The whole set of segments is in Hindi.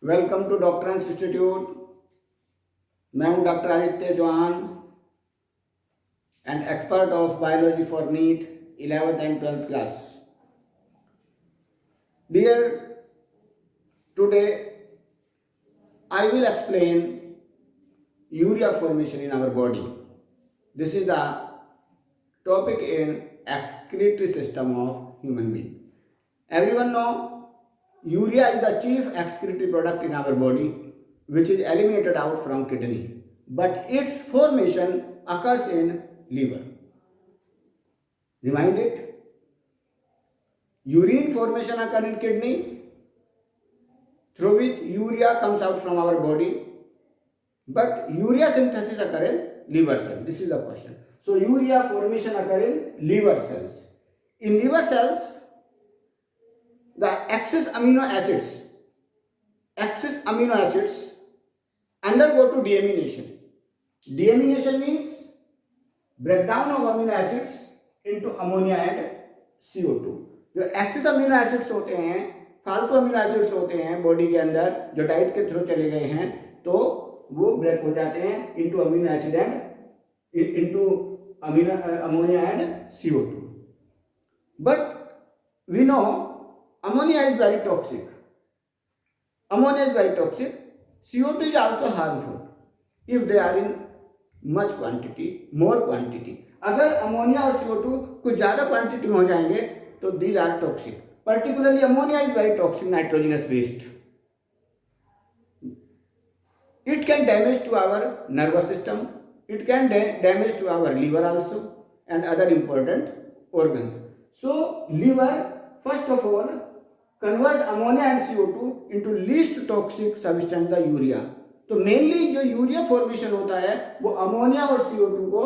Welcome to डॉक्टरेंस institute. मैं हूं doctor Aditya Chauhan and expert of biology for NEET 11th and 12th class. Dear, today I will explain urea formation in our body. This is the topic in excretory system of human being. Everyone know urea is the chief excretory product in our body, which is eliminated out from kidney, but its formation occurs in liver. Remind it, urine formation occurs in kidney, through which urea comes out from our body, but urea synthesis occurs in liver cell. This is the question. So urea formation occurs in liver cells. In liver cells, the excess amino acids undergo to deamination. Deamination means breakdown of amino acids into ammonia and CO2. जो एक्सेस अमीनो एसिड्स होते हैं, फालतू अमीनो एसिड्स होते हैं बॉडी के अंदर जो डाइट के थ्रू चले गए हैं, तो वो ब्रेक हो जाते हैं into amino acid and into ammonia and CO2. But we know ammonia is very toxic. Ammonia is very toxic. CO2 is also harmful if they are in much quantity, more quantity. अगर अमोनिया और CO2 कुछ ज़्यादा क्वांटिटी में हो जाएंगे तो these are toxic. Particularly ammonia is very toxic nitrogenous waste. It can damage to our nervous system. It can damage to our liver also and other important organs. So liver first of all convert ammonia and CO2 into least toxic substance the urea. तो मेनली जो यूरिया फॉर्मेशन होता है वो अमोनिया और CO2 को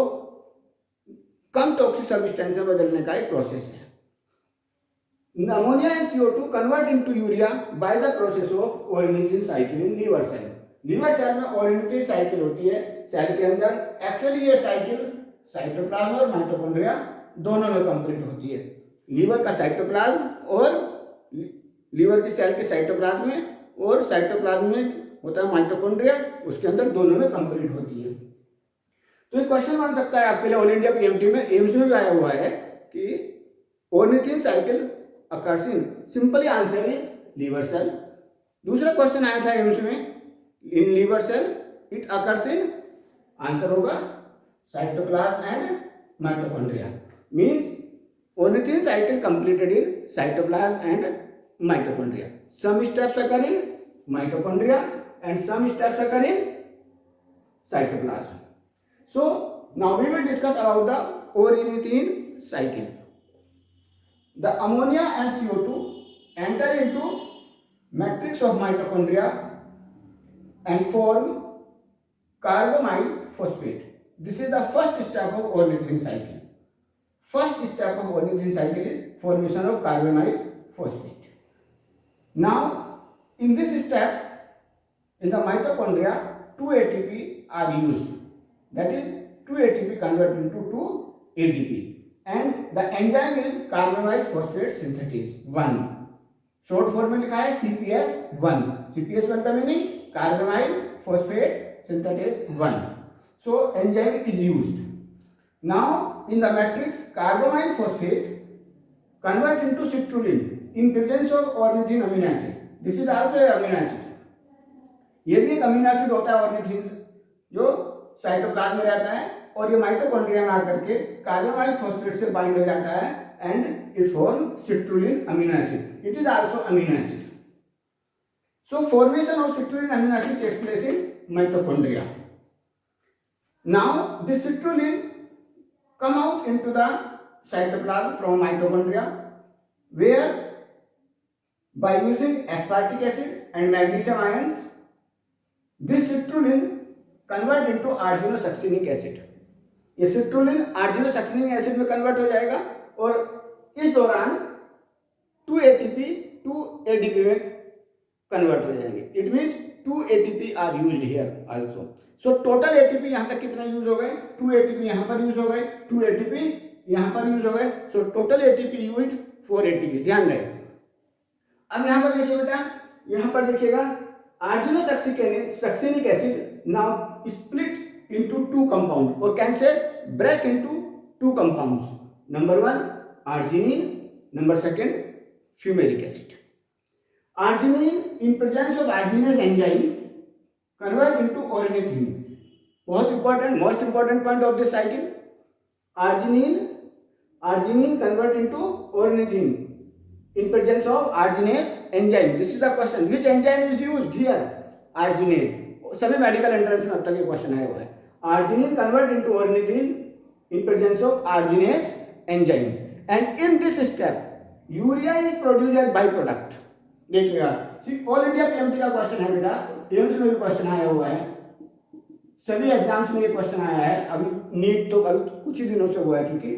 कम टॉक्सिक सब्सटेंस में बदलने का एक प्रोसेस है. Ammonia and CO2 convert into urea by the process of ornithine cycle in liver cell. Liver cell में ऑर्निथिन साइकिल होती है सेल के अंदर. एक्चुअली ये साइकिल साइटोप्लाज्म और माइटोकॉन्ड्रिया दोनों में कंप्लीट होती है. लिवर का साइटोप्लाज्म और लीवर की सेल के साइटोप्लाज्म में और साइटोप्लाज्म में होता है माइटोकॉन्ड्रिया, उसके अंदर दोनों में कंप्लीट होती है. तो एक क्वेश्चन बन सकता है आपके लिए ऑल इंडिया पीएमटी में, एम्स में भी आया हुआ है कि ornithine cycle occurs in. Simply answer is liver cell. दूसरा क्वेश्चन आया था एम्स में, in liver cell it occurs in, answer होगा cytoplasm and mitochondria. Means ornithine cycle completed in cytoplasm and mitochondria. Some steps occur in mitochondria and some steps occur in cytoplasm. So now we will discuss about the ornithine cycle. The ammonia and CO2 enter into matrix of mitochondria and form carbamide phosphate. This is the first step of ornithine cycle. First step of ornithine cycle is formation of carbamide phosphate. Now, in this step, in the mitochondria, 2 ATP are used. That is, 2 ATP converted into 2 ADP. And the enzyme is carbamide phosphate synthetase 1. Short form में लिखा है CPS1. CPS1 का meaning carbamide phosphate synthetase 1. So, enzyme is used. Now, in the matrix, carbamide phosphate convert into citrulline in presence of ornithine amino acid. This is also an amino acid. ये भी एक अमीनो एसिड होता है ऑर्निथिन, जो साइटोप्लाज्म में रहता है और ये माइटोकॉन्ड्रिया में आकर के कार्बामाइड फॉस्फेट से बाइंड हो जाता है and it form citrulline amino acid. It is also amino acid. So formation of citrulline amino acid takes place in mitochondria. Now this citrulline come out into the cytoplasm from mitochondria, where by using aspartic acid and magnesium ions, this citrulline convert into arginosuccinic acid. ये citrulline arginosuccinic acid में convert हो जाएगा और इस दौरान 2 ATP 2 ADP में convert हो जाएंगे. It means 2 ATP are used here also. So total ATP यहाँ तक कितना यूज हो गए, 2 ATP यहाँ पर यूज हो गए, 2 ATP यहाँ पर यूज हो गए. So total ATP use 4 ATP. ध्यान रहे. अब यहाँ पर देखिए बेटा, यहाँ पर देखिएगा Arginosuccinic acid now split into two compounds or can say break into two compounds. Number one, arginine. Number second, fumaric acid. Arginine in presence of arginase enzyme convert into ornithine. बहुत important, most important point of this cycle. Arginine convert into ornithine in presence of arginase enzyme. This is the question. Which enzyme is used here? Arginase. सभी मेडिकल एंट्रेंस में अब तक ये क्वेश्चन आया हुआ है. Arginine convert into ornithine in presence of arginase enzyme. And in this step, urea is produced as byproduct. देखिएगा, ऑल इंडिया पीएमटी का क्वेश्चन है बेटा, एम्स में भी क्वेश्चन आया हुआ है, सभी एग्जाम्स में ये क्वेश्चन आया है. अभी नीट तो अभी कुछ ही दिनों से हुआ है चूंकि,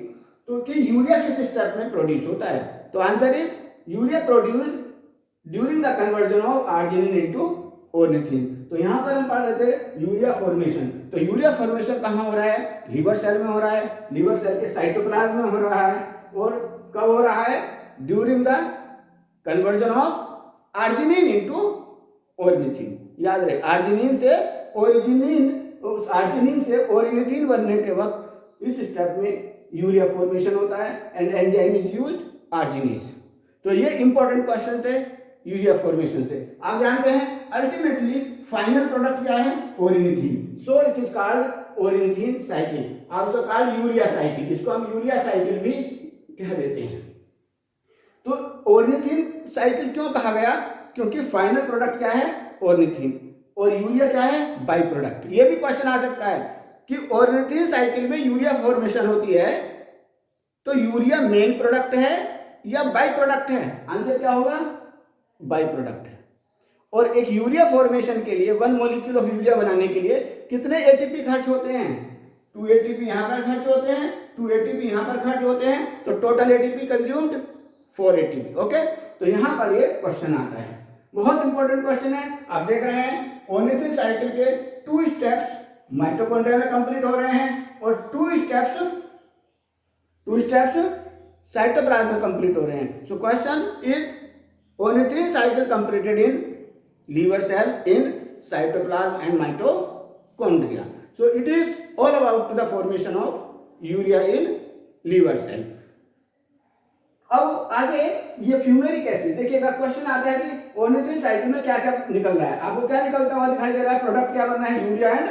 तो कि यूरिया किस स्टेप में प्रोड्यूस होता है. तो answer is urea produce during the conversion of arginine into ornithine. तो यहाँ पर हम पढ़ रहे थे यूरिया फॉर्मेशन. तो यूरिया फॉर्मेशन कहाँ हो रहा है? लिवर सेल में हो रहा है, लिवर सेल के साइटोप्लाज्म में हो रहा है. और कब हो रहा है? During the conversion of arginine into ornithine. याद रहे, आर्जिनिन से ऑर्निथिन बनने के वक्त इस स्टेप में यूरिया फॉर्मेशन होता है and enzyme is used arginase. तो ये इंपॉर्टेंट क्वेश्चन थे यूरिया फॉर्मेशन से. आप जानते हैं अल्टीमेटली फाइनल प्रोडक्ट क्या है? Ornithine. So it is called ornithine cycle, also called urea cycle. इसको हम यूरिया साइकिल भी कह देते हैं. तो ऑर्निथिन साइकिल क्यों कहा गया? क्योंकि फाइनल प्रोडक्ट क्या है? ऑर्निथिन. और यूरिया क्या है? By product. ये भी क्वेश्चन आ सकता है कि ऑर्निथिन साइकिल में यूरिया फॉर्मेशन होती है, तो यूरिया मेन प्रोडक्ट है या बाई प्रोडक्ट है? आंसर क्या होगा? बाई प्रोडक्ट है. और एक यूरिया फॉर्मेशन के लिए 1 मॉलिक्यूल ऑफ यूरिया बनाने के लिए कितने एटीपी खर्च होते हैं? 2 एटीपी यहाँ पर खर्च होते हैं, 2 एटीपी यहाँ पर खर्च होते हैं, तो total ATP consumed 4 ATP. Okay, तो यहाँ पर ये क्वेश्चन आता है. बहुत इंपॉर्टेंट क्वेश्चन है. आप देख रहे हैं ऑर्निथिन साइकिल के 2 स्टेप्स माइटोकॉन्ड्रिया में कंप्लीट हो रहे हैं और 2 स्टेप्स साइटोप्लाज्म में कंप्लीट हो रहे हैं. So question is ornithine cycle completed in liver cell, in cytoplasm and mitochondria. So it is all about the formation of urea in liver cell. अब आगे ये फ्यूमेरिक एसिड देखिएगा. क्वेश्चन आता है कि ऑर्निथिन साइकिल में क्या क्या निकल रहा है. आपको क्या निकलता हुआ दिखाई दे रहा है? प्रोडक्ट क्या बनना है? Urea and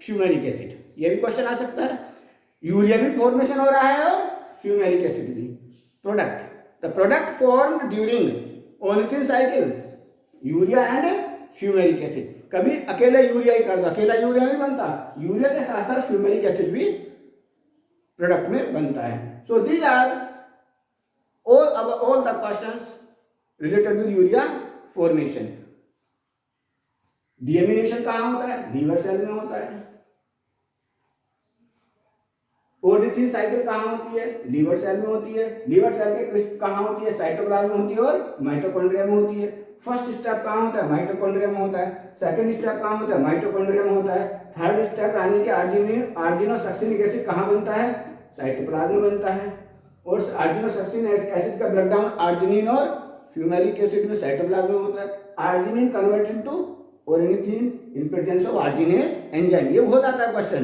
fumaric acid. ये भी क्वेश्चन आ सकता है. यूरिया भी फॉर्मेशन हो रहा है और फ्यूमेरिक एसिड भी. Product, the product formed during ornithine cycle, urea and fumaric acid. कभी अकेला यूरिया ही कर दो, अकेला यूरिया नहीं बनता, यूरिया के साथ साथ फ्यूमेरिक एसिड भी प्रोडक्ट में बनता है. So these are all the questions related with urea formation. Deamination कहाँ होता है? लीवर सेल में होता है. ऑर्निथिन साइकिल कहाँ होती है? लीवर सेल में होती है. लीवर सेल के कहाँ होती है? साइटोप्लाज्म में होती है और माइटोकॉन्ड्रिया में होती है. फर्स्ट स्टेप कहाँ होता है? माइटोकॉन्ड्रिया में होता है. सेकंड स्टेप कहाँ होता है? माइटोकॉन्ड्रिया में होता है. थर्ड स्टेप यानी कि आर्जिनोसक्सिनिक एसिड कहाँ बनता है? साइटोप्लाज्म में बनता है. और आर्जिनोसक्सिनिक एसिड का ब्रेकडाउन आर्जिनिन और फ्यूमेरिक एसिड में साइटोप्लाज्म में होता है. Arginine convert into ornithine in presence of arginase enzyme. ये बहुत आता है क्वेश्चन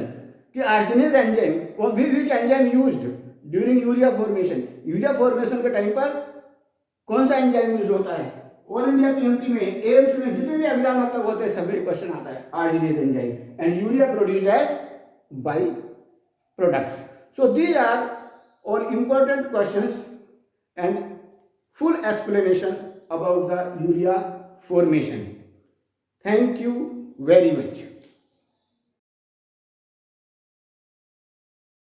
कि आर्जिनेज एंजाइम और which enzyme used during urea formation. Urea formation के टाइम पर कौन सा एंजाइम यूज होता है? ऑल इंडिया पीएमटी में, एम्स में जितने भी एग्जाम अब तक होते हैं सभी क्वेश्चन आता है arginase enzyme and urea produced as by products. So these are all important questions and full explanation about the urea formation. Thank you very much.